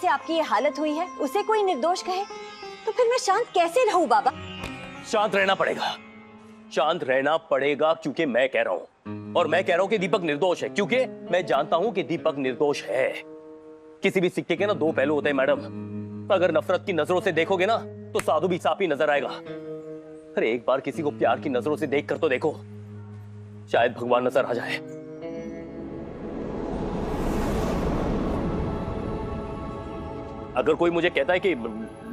से आपकी ये हालत हुई है उसे कोई निर्दोष कहे तो फिर मैं शांत कैसे रहूं बाबा? शांत रहना पड़ेगा, शांत रहना पड़ेगा क्योंकि मैं कह रहा हूं, और मैं कह रहा हूं कि दीपक निर्दोष है क्योंकि मैं जानता हूं कि दीपक निर्दोष है। किसी भी सिक्के के ना दो पहलू होते हैं मैडम। अगर नफरत की नजरों से देखोगे ना तो साधु भी सांप ही नजर आएगा। अरे एक बार किसी को प्यार की नजरों से देख कर तो देखो, शायद भगवान नजर आ जाए। अगर कोई मुझे कहता है कि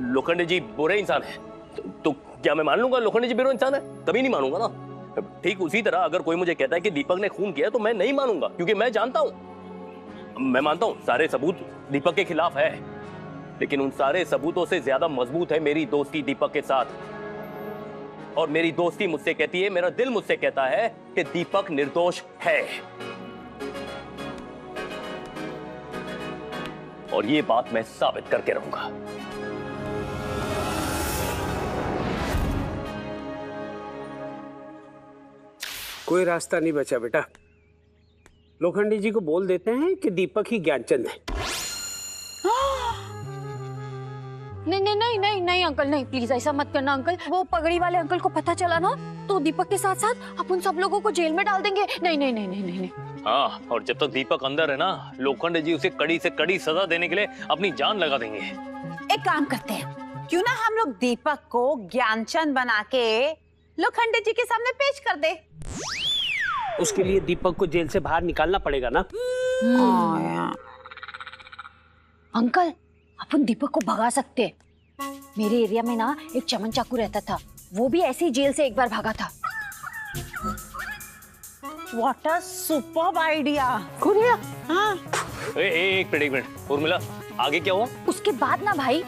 लोखंडे जी बुरे इंसान है तो क्या मैं मान लूंगा लोखंडे जी बुरे इंसान है? कभी नहीं मानूंगा ना। ठीक उसी तरह अगर कोई मुझे कहता है कि दीपक ने खून किया तो मैं नहीं मानूंगा क्योंकि मैं जानता हूं, मैं मानता हूं सारे सबूत दीपक के खिलाफ है, लेकिन उन सारे सबूतों से ज्यादा मजबूत है मेरी दोस्ती दीपक के साथ। और मेरी दोस्ती मुझसे कहती है, मेरा दिल मुझसे कहता है कि दीपक निर्दोष है। और ये बात मैं साबित करके रहूंगा। कोई रास्ता नहीं बचा बेटा। लोखंडी जी को बोल देते हैं कि दीपक ही ज्ञानचंद है। नहीं नहीं नहीं नहीं नहीं अंकल, नहीं प्लीज ऐसा मत करना अंकल। वो पगड़ी वाले अंकल को पता चला ना तो दीपक के साथ साथ अपन सब लोगों को जेल में डाल देंगे। नहीं नहीं नहीं नहीं नहीं, नहीं। हाँ, और जब तक दीपक अंदर है ना लोखंडे जी उसे कड़ी से कड़ी सजा देने के लिए अपनी जान लगा देंगे। एक काम करते हैं, क्यों ना हम लोग दीपक को ज्ञानचंद बना के लोखंडे जी के सामने पेश कर दे। उसके लिए दीपक को जेल से बाहर निकालना पड़ेगा ना। अंकल अपन दीपक को भगा सकते हैं। मेरे एरिया में ना एक चमन चाकू रहता था, वो भी ऐसे ही जेल से एक बार भागा था। What a superb idea! हाँ। एक मिनट उर्मिला, आगे क्या हुआ? उसके बाद ना भाई,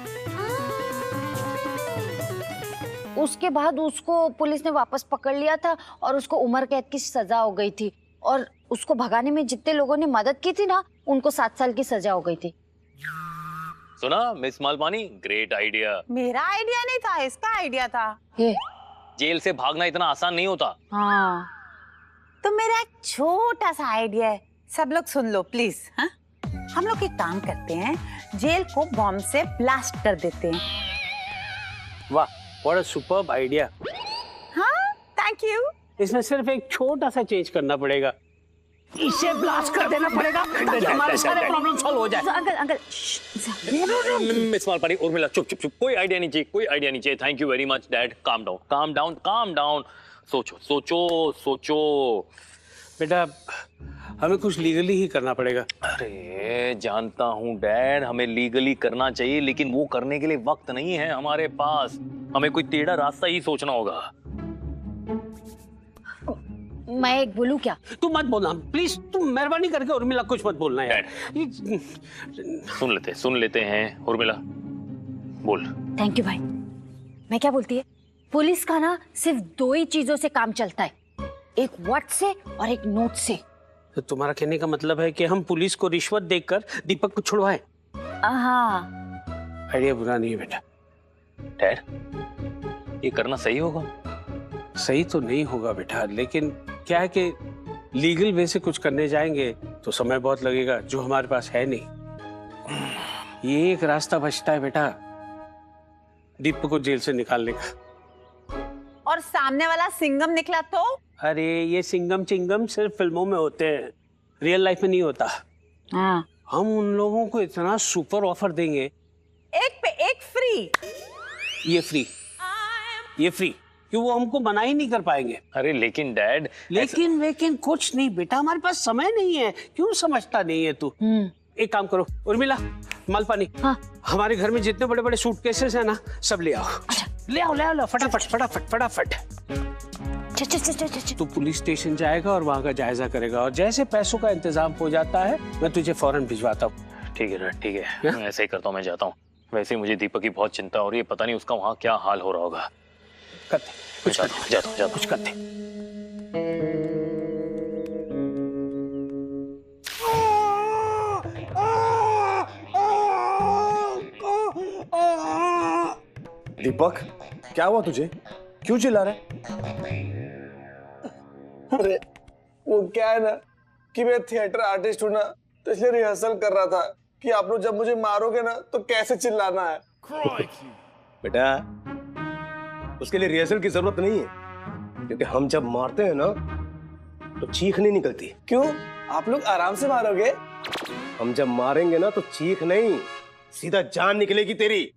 उसके बाद उसको पुलिस ने वापस पकड़ लिया था और उसको उम्र कैद की सजा हो गई थी, और उसको भगाने में जितने लोगों ने मदद की थी ना उनको 7 साल की सजा हो गई थी। सुना मिस मालपानी, ग्रेट आइडिया। मेरा आइडिया नहीं था, इसका आइडिया था। ये जेल से भागना इतना आसान नहीं होता। हाँ, तो मेरा एक छोटा सा आइडिया है, सब लोग सुन लो प्लीज। हाँ, हम लोग एक काम करते हैं, जेल को बॉम्ब से ब्लास्ट कर देते हैं। वाह, व्हाट अ सुपर्ब आइडिया। हाँ, थैंक यू। इसमें सिर्फ एक छोटा सा चेंज करना पड़ेगा, इसे ब्लास्ट कर देना पड़ेगा ताकि हमारे सारे प्रॉब्लम सॉल्व हो जाए। Uncle uncle miss Malpani, Urmila चुप चुप चुप, कोई आइडिया नहीं चाहिए, कोई आइडिया नहीं चाहिए। Thank you very much dad. Calm down calm down calm down. सोचो सोचो सोचो बेटा, हमें कुछ लीगली ही करना पड़ेगा। अरे जानता हूँ डैड, हमें लीगली करना चाहिए, लेकिन वो करने के लिए वक्त नहीं है हमारे पास। हमें कोई टेढ़ा रास्ता ही सोचना होगा। मैं एक बोलूं क्या? तू मत बोलना प्लीज, तुम मेहरबानी करके उर्मिला कुछ मत बोलना यार। सुन लेते हैं उर्मिला, बोल। थैंक यू भाई। मैं क्या बोलती है, पुलिस का ना सिर्फ 2 ही चीजों से काम चलता है, एक वर्ड से और एक नोट से। तो तुम्हारा कहने का मतलब है कि हम पुलिस को रिश्वत देकर दीपक को छुड़वाएं? हाँ। आइडिया बुरा नहीं है बेटा। डैड, ये करना सही होगा? सही तो नहीं होगा बेटा, लेकिन क्या है कि लीगल वे से कुछ करने जाएंगे तो समय बहुत लगेगा, जो हमारे पास है नहीं। ये एक रास्ता बचता है बेटा, दीपक को जेल से निकालने का। और सामने वाला सिंघम निकला तो? अरे ये सिंघम चिंगम सिर्फ फिल्मों में होते हैं, रियल लाइफ में नहीं होता। हाँ। हम उन लोगों को इतना सुपर ऑफर देंगे, एक पे एक फ्री। ये फ्री कि वो हमको मना ही नहीं कर पाएंगे। अरे लेकिन डैड, लेकिन कुछ नहीं बेटा, हमारे पास समय नहीं है। क्यों समझता नहीं है तू? एक काम करो उर्मिला, मालपानी, हाँ। हमारे घर में जितने बड़े बड़े सूटकेसेस हैं ना, सब ले आओ। अच्छा। ले आओ फटाफट फटाफट फटाफट। तू पुलिस स्टेशन जाएगा और वहाँ का जायजा करेगा, और जैसे पैसों का इंतजाम हो जाता है मैं तुझे फौरन भिजवाता हूँ। ठीक है डैड, ठीक है, मैं ऐसे ही करता हूँ। मैं जाता हूँ। वैसे मुझे दीपक की बहुत चिंता हो रही है, पता नहीं उसका वहाँ क्या हाल हो रहा होगा। कुछ करते। दीपक, क्या हुआ तुझे? क्यों चिल्ला रहा है? अरे वो क्या है ना कि मैं थिएटर आर्टिस्ट हूँ ना, तो इसलिए रिहर्सल कर रहा था। कि आप लोग जब मुझे मारोगे ना तो कैसे चिल्लाना है। बेटा उसके लिए रिहर्सल की जरूरत नहीं है, क्योंकि हम जब मारते हैं ना तो चीख नहीं निकलती। क्यों? आप लोग आराम से मारोगे। हम जब मारेंगे ना तो चीख नहीं, सीधा जान निकलेगी तेरी।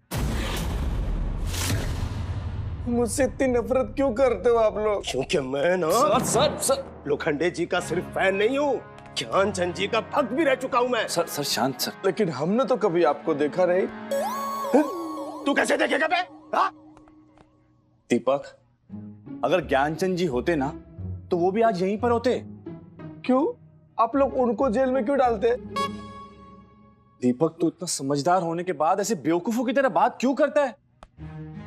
मुझसे इतनी नफरत क्यों करते हो आप लोग? क्योंकि मैं ना सर लोखंडे जी का सिर्फ फैन नहीं हूँ, ज्ञानचंद जी का भक्त भी रह चुका हूँ मैं। सर शांत सर। लेकिन हमने तो कभी आपको देखा नहीं। तू कैसे देखेगा बे? हाँ? दीपक, अगर ज्ञानचंद जी होते ना तो वो भी आज यहीं पर होते। क्यों? आप लोग उनको जेल में क्यों डालते? दीपक, तू इतना समझदार होने के बाद ऐसे बेवकूफों की तरह बात क्यों करता है?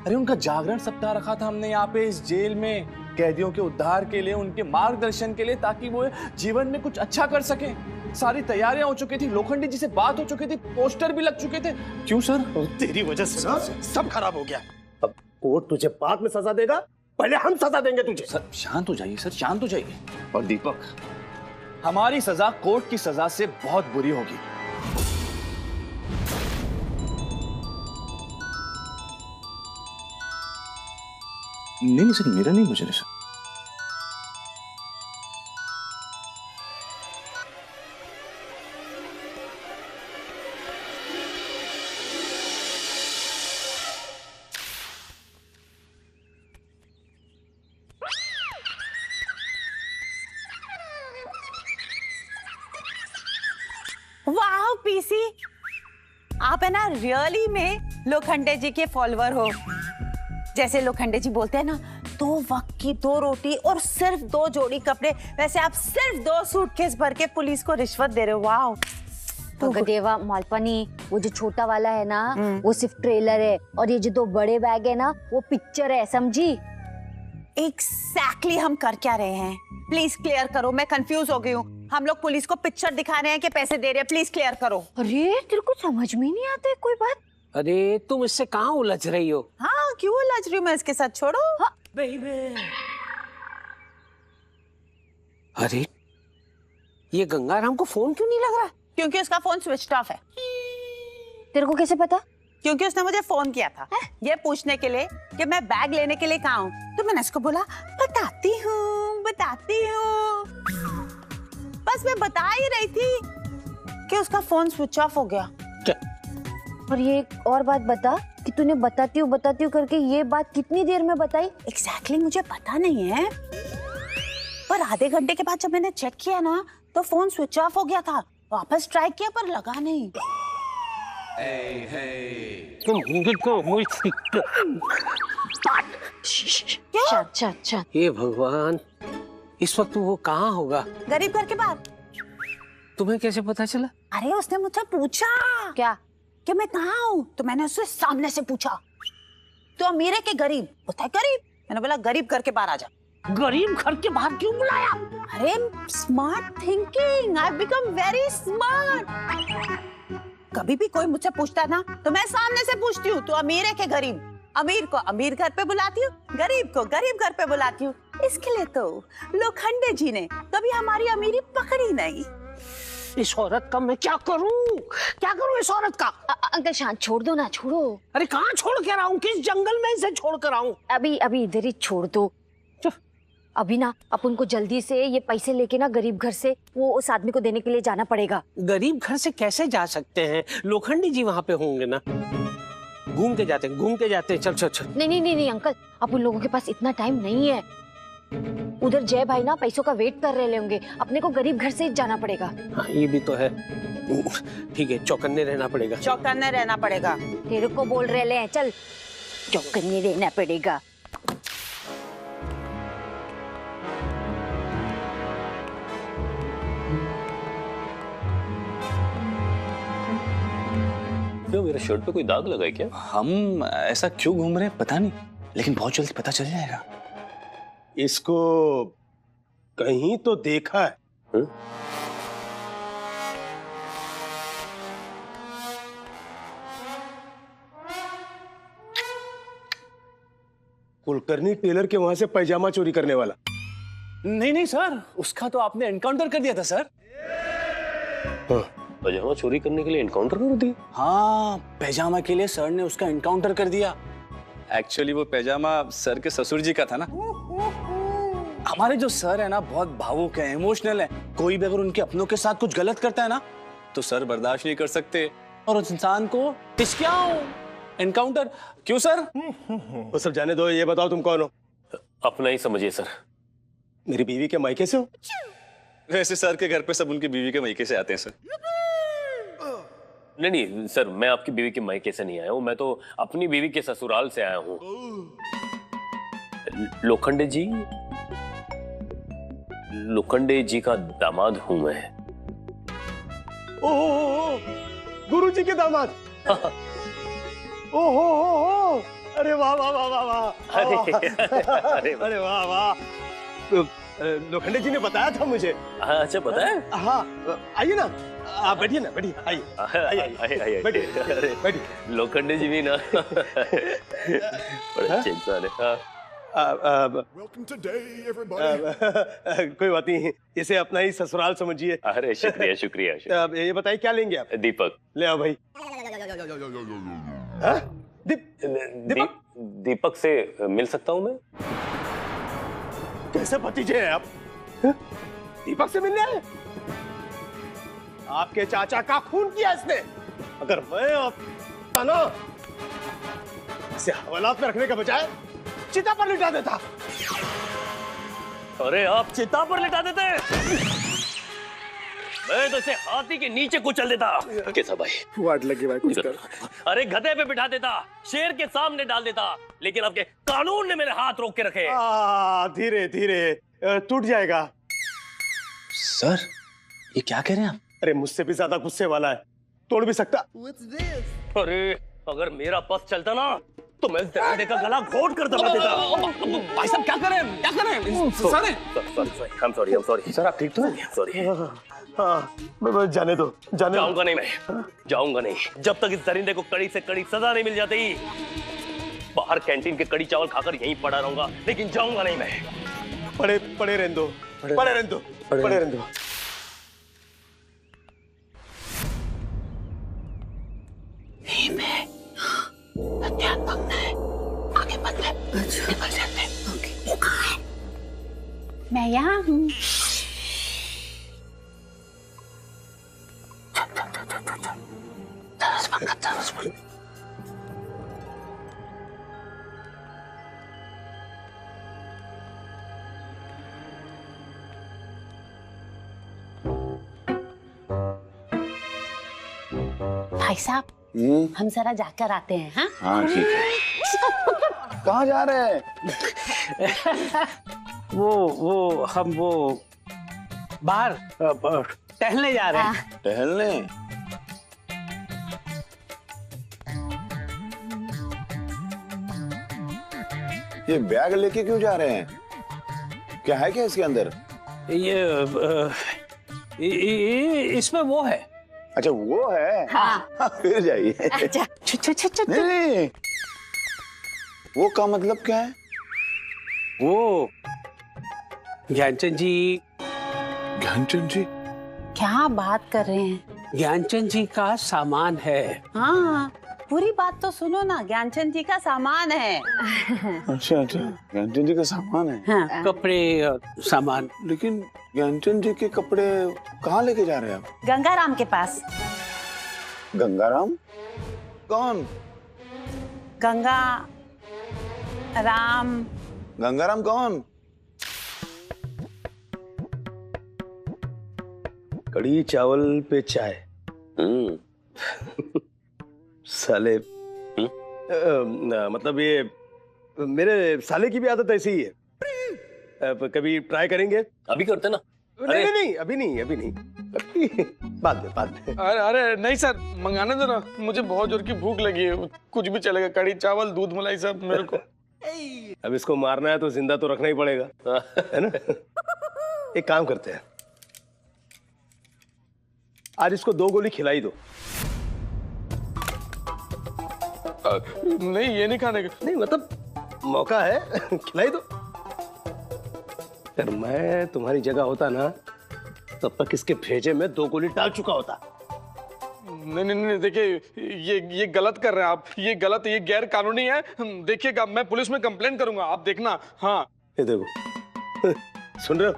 अरे उनका जागरण सप्ताह रखा था हमने यहाँ पे इस जेल में, कैदियों के उद्धार के लिए, उनके मार्गदर्शन के लिए, ताकि वो जीवन में कुछ अच्छा कर सके। सारी तैयारियां हो चुकी थी, लोखंडे जी से बात हो चुकी थी, पोस्टर भी लग चुके थे। क्यों सर? तेरी वजह से ना सब खराब हो गया। अब कोर्ट तुझे बाद में सजा देगा, पहले हम सजा देंगे तुझे। सर शांत हो जाइए, सर शांत हो जाइए। और दीपक, हमारी सजा कोर्ट की सजा से बहुत बुरी होगी। नहीं सर, मेरा नहीं मुझे सर। वाह पीसी, आप है ना रियली में लोखंडे जी के फॉलोअर हो। जैसे लोखंडे जी बोलते हैं ना, 2 वक्त की 2 रोटी और सिर्फ 2 जोड़ी कपड़े, वैसे आप सिर्फ 2 सूटकेस भर के पुलिस को रिश्वत दे रहे हो। वाह भगदेवा मालपानी, वो जो छोटा वाला है ना वो सिर्फ ट्रेलर है, और ये जो 2 बड़े बैग है ना वो पिक्चर है, समझी? एग्जैक्टली हम कर क्या रहे हैं? प्लीज क्लियर करो, मैं कंफ्यूज हो गई हूँ। हम लोग पुलिस को पिक्चर दिखा रहे हैं कि पैसे दे रहे हैं? प्लीज क्लियर करो। अरे तेरे को समझ में नहीं आता है कोई बात? अरे तुम इससे कहाँ उलझ रही हो? हाँ क्यों लज रही हूँ मैं इसके साथ? छोड़ो। हाँ। अरे ये गंगाराम को फोन क्यों नहीं लग रहा? क्योंकि उसका फोन स्विच ऑफ है। तेरे को कैसे पता? क्योंकि उसने मुझे फोन किया था ये पूछने के लिए कि मैं बैग लेने के लिए कहाँ हूँ। तो मैंने उसको बोला बताती हूँ। बस मैं बता ही रही थी कि उसका फोन स्विच ऑफ हो गया। और ये एक और बात बता कि तूने बताती हूँ करके ये बात कितनी देर में बताई? एग्जैक्टली मुझे पता नहीं है, पर आधे घंटे के बाद जब मैंने चेक किया ना तो फोन स्विच ऑफ हो गया था। वापस ट्राई किया पर लगा नहीं। अच्छा। ये भगवान, इस वक्त वो कहाँ होगा? गरीब घर के बाहर। तुम्हें कैसे पता चला? अरे उसने मुझसे पूछा क्या कि मैं कहाँ हूँ, तो मैंने उससे सामने से पूछा तो अमीर है कि गरीब? बोलता है गरीब। मैंने बोला गरीब घर के बाहर आ जा। गरीब घर के बाहर क्यों बुलाया? अरे smart thinking, I become very smart. कभी भी कोई मुझसे पूछता है ना तो मैं सामने से पूछती हूँ तो अमीर है कि गरीब? अमीर को अमीर घर पे बुलाती हूँ, गरीब को गरीब घर पे बुलाती हूँ। इसके लिए तो लोखंडे जी ने कभी हमारी अमीरी पकड़ी नहीं। इस औरत का मैं क्या करूं इस औरत का? अंकल शांत, छोड़ दो ना, छोड़ो। अरे कहाँ छोड़ कर आऊं? किस जंगल में इसे छोड़ कर आऊं? अभी इधर ही छोड़ दो। अभी ना अपन को जल्दी से ये पैसे लेके ना गरीब घर से वो उस आदमी को देने के लिए जाना पड़ेगा। गरीब घर से कैसे जा सकते हैं? लोखंडी जी वहाँ पे होंगे ना। घूम के जाते हैं। चल। नहीं अंकल, अब उन लोगों के पास इतना टाइम नहीं है। उधर जय भाई ना पैसों का वेट कर रहे होंगे, अपने को गरीब घर से जाना पड़ेगा। हाँ ये भी तो है। ठीक है, चौकन्ने रहना पड़ेगा। तेरे को बोल रहे हैं, चल चौकन्ने रहना पड़ेगा। क्यों, मेरे शर्ट पे कोई दाग लगा है क्या? हम ऐसा क्यों घूम रहे हैं पता नहीं, लेकिन बहुत जल्दी पता चल जाएगा। इसको कहीं तो देखा है। कुलकर्णी टेलर के वहां से पैजामा चोरी करने वाला। नहीं सर, उसका तो आपने एनकाउंटर कर दिया था सर। हाँ, पैजामा चोरी करने के लिए एनकाउंटर कर दी? हाँ, पैजामा के लिए सर ने उसका एनकाउंटर कर दिया। एक्चुअली वो पैजामा सर के ससुर जी का था ना। हमारे जो सर है ना बहुत भावुक है, इमोशनल है। कोई भी अगर उनके अपनों के साथ कुछ गलत करता है ना तो सर बर्दाश्त नहीं कर सकते और उस इंसान को टिचकियाओ एनकाउंटर। क्यों सर? वो सब जाने दो, ये बताओ तुम कौन हो? अपना ही समझिए सर। मेरी बीवी के मायके से हो? वैसे सर के घर पे सब उनकी बीवी के मायके से आते हैं सर। नहीं नहीं सर, मैं आपकी बीवी के मायके से नहीं आया हूँ, मैं तो अपनी बीवी के ससुराल से आया हूँ। लोखंडे जी का दामाद हूँ मैं। ओहो, गुरुजी के दामाद। ओहो, अरे वाह वाह वाह वाह वाह। अरे वाह वाह। तो लोखंडे जी ने बताया था मुझे। अच्छा पता है? हाँ, आइए ना, आप बैठिए ना, बैठिए, आइए, बैठिए, बैठिए। लोखंडे जी भी ना बड़ा अच्छे इंसान है। हाँ। Welcome today, everybody. कोई बात नहीं, इसे अपना ही ससुराल समझिए। अरे शुक्रिया शुक्रिया, शुक्रिया। अब ये बताइए क्या लेंगे आप? दीपक। ले आओ भाई। हाँ? दीपक? दीपक से मिल सकता हूँ मैं? कैसे भतीजे हैं आप? हाँ? दीपक से मिलने आए? आपके चाचा का खून किया इसने। अगर मैं आप ना इसे हवालात में रखने के बजाय चिता पर लिटा देता। अरे आप चिता पर लिटा देते, मैं तो इसे हाथी के नीचे कुचल देता। कैसा भाई? वाट लगी भाई, कुछ कर। अरे गधे पे बिठा देता, शेर के सामने डाल देता, लेकिन आपके कानून ने मेरे हाथ रोक के रखे। धीरे धीरे टूट जाएगा। सर ये क्या कह रहे हैं आप? अरे मुझसे भी ज्यादा गुस्से वाला है, तोड़ भी सकता। अरे अगर मेरा बस चलता ना तो मैं दरिंदे का गला घोट कर दबा देता। भाई साहब क्या करें, क्या करें? सॉरी सर आप ठीक तो हैं? सॉरी। हाँ, जाने दो, जाने दो। जाऊंगा नहीं, मैं जाऊंगा नहीं जब तक इस दरिंदे को कड़ी से कड़ी सजा नहीं मिल जाती। बाहर कैंटीन के कड़ी चावल खाकर यहीं पड़ा रहूंगा, लेकिन जाऊंगा नहीं मैं। पड़े रहने दो, पड़े रहने दो, पड़े रहने दो। ध्यान भंगना है, आगे बढ़ ले, निकल जाते हैं। वो कहाँ है? मैं यहाँ हूँ। भाई साहब, हम जरा जाकर आते हैं। हाँ हाँ ठीक है। कहाँ जा रहे हैं? हम बाहर टहलने जा रहे हैं। टहलने? ये बैग लेके क्यों जा रहे हैं? क्या है क्या इसके अंदर? इसमें वो है। अच्छा वो है। हाँ। फिर जाइए। अच्छा, नहीं, वो का मतलब क्या है? वो ज्ञानचंद जी। ज्ञानचंद जी? क्या बात कर रहे हैं? ज्ञानचंद जी का सामान है। हाँ, पूरी बात तो सुनो ना। ज्ञानचंद जी का सामान है। अच्छा अच्छा, ज्ञानचंद जी का सामान है। हाँ। कपड़े और सामान। लेकिन ज्ञानचंद जी के कपड़े कहाँ लेके जा रहे हैं आप? गंगाराम के पास। गंगाराम? कौन? गंगा राम। गंगाराम कौन? कड़ी चावल पे चाय। साले मतलब ये मेरे साले की भी आदत ऐसी ही है। कभी ट्राई करेंगे? अभी करते ना। नहीं नहीं, अभी नहीं, बाद में। अरे नहीं सर, मंगाने दो ना, मुझे बहुत जोर की भूख लगी है। कुछ भी चलेगा, कड़ी चावल दूध मलाई सब मेरे को। अब इसको मारना है तो जिंदा तो रखना ही पड़ेगा, है ना? एक काम करते हैं, आज इसको 2 गोली खिलाई दो। नहीं ये नहीं खाने का। नहीं मतलब मौका है, खिलाई दो। अगर मैं तुम्हारी जगह होता ना तब तक इसके भेजे में 2 गोली डाल चुका होता। नहीं नहीं नहीं, देखिए ये गलत कर रहे हैं आप, ये गलत, ये गैर कानूनी है। देखिएगा, मैं पुलिस में कंप्लेंट करूंगा, आप देखना। हाँ ये देखो सुन रहे हो,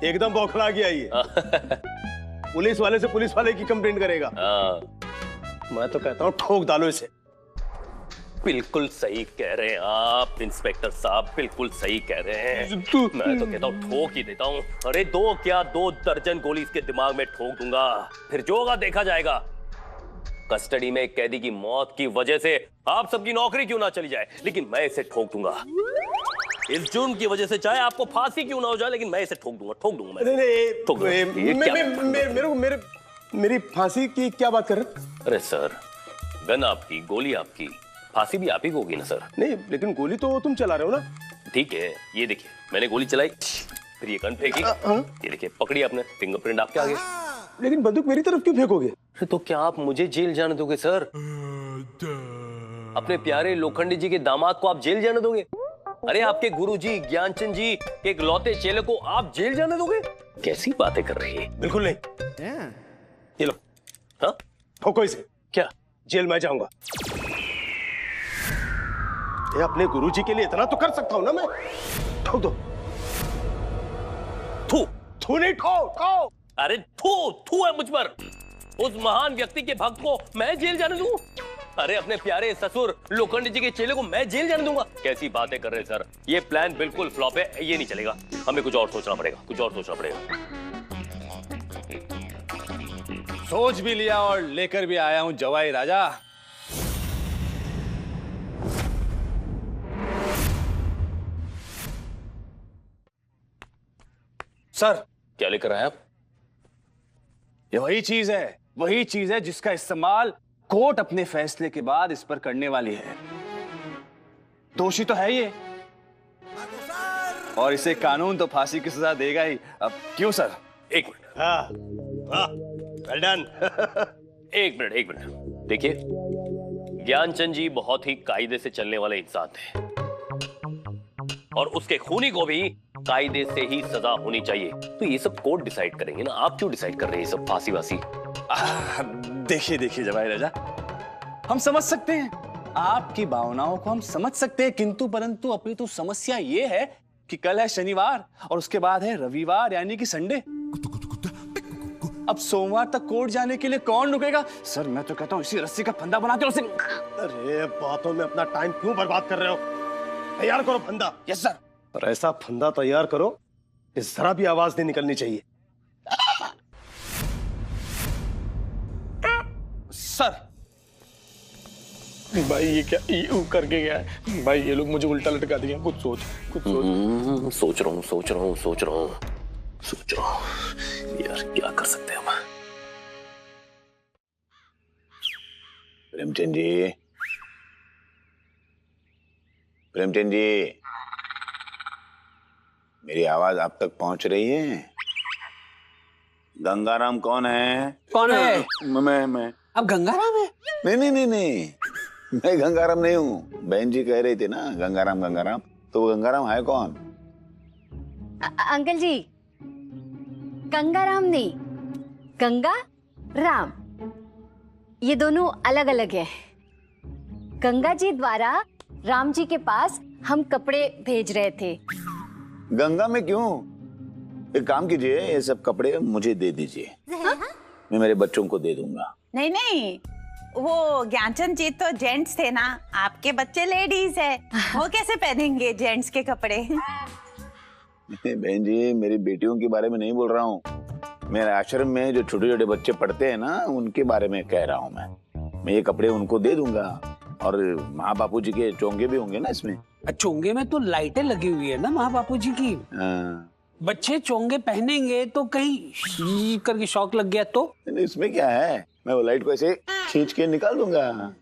एकदम बौखला गया ये। पुलिस वाले से पुलिस वाले की कंप्लेंट करेगा। मैं तो कहता हूँ ठोक डालो इसे। बिल्कुल सही कह रहे हैं आप इंस्पेक्टर साहब, बिल्कुल सही कह रहे हैं। मैं तो कहता हूँ ठोक ही देता हूँ। अरे 2 दर्जन गोली इसके दिमाग में ठोक दूंगा, फिर जो होगा देखा जाएगा। कस्टडी में एक कैदी की मौत की वजह से आप सबकी नौकरी क्यों ना चली जाए, लेकिन मैं इसे ठोक दूंगा। इस जुर्म की वजह से चाहे आपको फांसी क्यों ना हो जाए, लेकिन मैं इसे ठोक दूंगा, ठोक दूंगा। मेरी फांसी की क्या बात कर रहे? अरे सर, गन आपकी, गोली आपकी, फांसी भी आप ही को होगी ना सर। नहीं, लेकिन गोली तो तुम चला रहे हो ना। ठीक है, ये देखिए मैंने गोली चलाई, फिर ये गन फेंकी, ये देखिए पकड़ी आपने, फिंगरप्रिंट आपके आगे। लेकिन बंदूक मेरी तरफ क्यों फेंकोगे? तो क्या आप मुझे जेल जाने दोगे सर? अपने प्यारे लोखंडी जी के दामाद को आप जेल जाने दोगे? अरे आपके गुरुजी ज्ञानचंद जी के इकलौते चेले को आप जेल जाने दोगे? कैसी बातें कर रही है। बिल्कुल नहीं। ये लो। हाँ? ठोको इसे। क्या? जेल में जाऊंगा। ये अपने गुरुजी के लिए इतना तो कर सकता हूं ना मैं। ठोक दो। थू थू नहीं, ठो ठो। अरे थू है मुझ पर। उस महान व्यक्ति के भक्त को मैं जेल जाने दूं? अरे अपने प्यारे ससुर लोखंडी जी के चेले को मैं जेल जाने दूंगा? कैसी बातें कर रहे हैं सर, ये प्लान बिल्कुल फ्लॉप है, ये नहीं चलेगा। हमें कुछ और सोचना पड़ेगा, कुछ और सोचना पड़ेगा। सोच भी लिया और लेकर भी आया हूं जवाई राजा। सर, क्या लेकर आए आप? ये वही चीज है जिसका इस्तेमाल कोर्ट अपने फैसले के बाद इस पर करने वाली है। दोषी तो है ये, और इसे कानून तो फांसी की सजा देगा ही। अब क्यों सर? एक मिनट। हाँ, वेल डन। एक मिनट देखिए, ज्ञानचंद जी बहुत ही कायदे से चलने वाले इंसान थे, और उसके खूनी को भी कायदे से ही सजा होनी चाहिए। तो ये सब कोर्ट डिसाइड करेंगे ना, आप क्यों डिसाइड कर रहे हैं ये सब फांसी वासी? देखिए जवाई राजा, हम समझ सकते हैं, आपकी भावनाओं को हम समझ सकते हैं, किंतु परंतु अपनी तो समस्या ये है कि कल है शनिवार और उसके बाद है रविवार, यानी कि संडे। अब सोमवार तक कोर्ट जाने के लिए कौन रुकेगा? सर मैं तो कहता हूँ इसी रस्सी का फंदा बनाते उसे। अरे बातों में अपना टाइम क्यों बर्बाद कर रहे हो? तैयार करो फंदा। Yes sir. और ऐसा फंदा तैयार करो कि जरा भी आवाज नहीं निकलनी चाहिए। सर। भाई ये क्या, ये करके गया है भाई? ये लोग मुझे उल्टा लटका दिया। कुछ सोच। सोच रहा हूँ यार, क्या कर सकते हैं हम? प्रेमचंद जी, मेरी आवाज आप तक पहुंच रही है? गंगाराम कौन है? कौन है? मैं। अब गंगाराम है? नहीं, मैं गंगाराम नहीं हूँ। बहन जी कह रही थी ना गंगाराम, तो वो गंगाराम है कौन? अंकल जी, गंगाराम नहीं, गंगा राम, ये दोनों अलग अलग है। गंगा जी द्वारा राम जी के पास हम कपड़े भेज रहे थे। गंगा में क्यों? एक काम कीजिए, ये सब कपड़े मुझे दे दीजिए। मैं मेरे बच्चों को दे दूंगा। नहीं, वो ज्ञानचंद जी तो जेंट्स थे ना, आपके बच्चे लेडीज है, वो कैसे पहनेंगे जेंट्स के कपड़े? बहन जी, मेरी बेटियों के बारे में नहीं बोल रहा हूँ, मेरे आश्रम में जो छोटे छोटे बच्चे पढ़ते हैं ना, उनके बारे में कह रहा हूँ। मैं ये कपड़े उनको दे दूंगा, और माँ बापू जी के चोंगे भी होंगे ना इसमें। चोंगे में तो लाइटें लगी हुई है ना माँ बापू जी की। बच्चे चोंगे पहनेंगे तो कहीं करके शौक लग गया तो? इसमें क्या है, मैं वो लाइट को ऐसे खींच के निकाल दूंगा,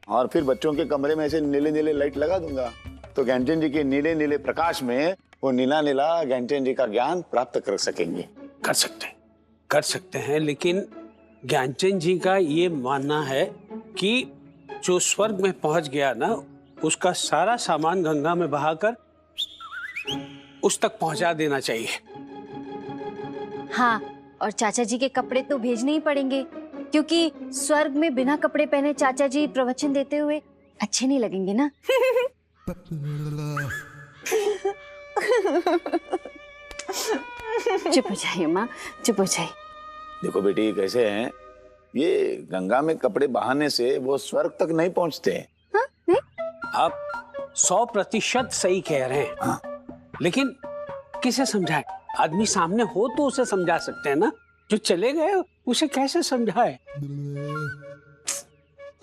और फिर बच्चों के कमरे में ऐसे नीले नीले लाइट लगा दूंगा, तो ज्ञानचंद जी के नीले नीले प्रकाश में वो नीला नीला ज्ञानचंद जी का ज्ञान प्राप्त कर सकेंगे। कर सकते हैं, लेकिन ज्ञानचंद जी का ये मानना है कि जो स्वर्ग में पहुंच गया ना, उसका सारा सामान गंगा में बहाकर उस तक पहुंचा देना चाहिए। हाँ, और चाचा जी के कपड़े तो भेजने ही पड़ेंगे, क्योंकि स्वर्ग में बिना कपड़े पहने चाचा जी प्रवचन देते हुए अच्छे नहीं लगेंगे ना। चुप हो जाइए माँ, चुप हो जाइए। देखो बेटी कैसे हैं, ये गंगा में कपड़े बहाने से वो स्वर्ग तक नहीं पहुंचते हैं। हाँ? नहीं? आप 100% सही कह रहे हैं। हाँ। लेकिन किसे समझाए? आदमी सामने हो तो उसे समझा सकते हैं ना, जो चले गए उसे कैसे समझाए?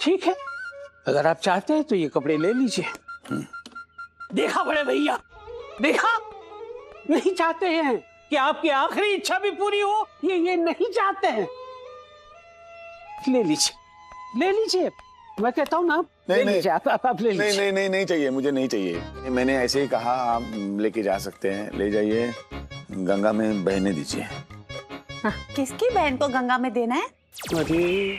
ठीक है, अगर आप चाहते हैं तो ये कपड़े ले लीजिए। देखा बड़े भैया, देखा, नहीं चाहते हैं कि आपकी आखिरी इच्छा भी पूरी हो, ये नहीं चाहते हैं। ले लीजिए, ले लीजिए, मैं कहता हूँ ना, नहीं, ले नहीं। लीजिए, आप ले लीजिए। नहीं नहीं नहीं चाहिए, मुझे नहीं चाहिए। मैंने ऐसे ही कहा, आप लेके जा सकते हैं, ले जाइए, गंगा में बहने दीजिए। हाँ, किसकी बहन को गंगा में देना है? अरे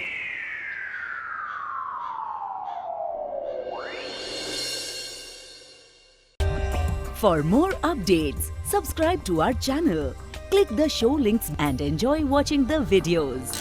For more updates, subscribe to our channel, click the show links and enjoy watching the videos.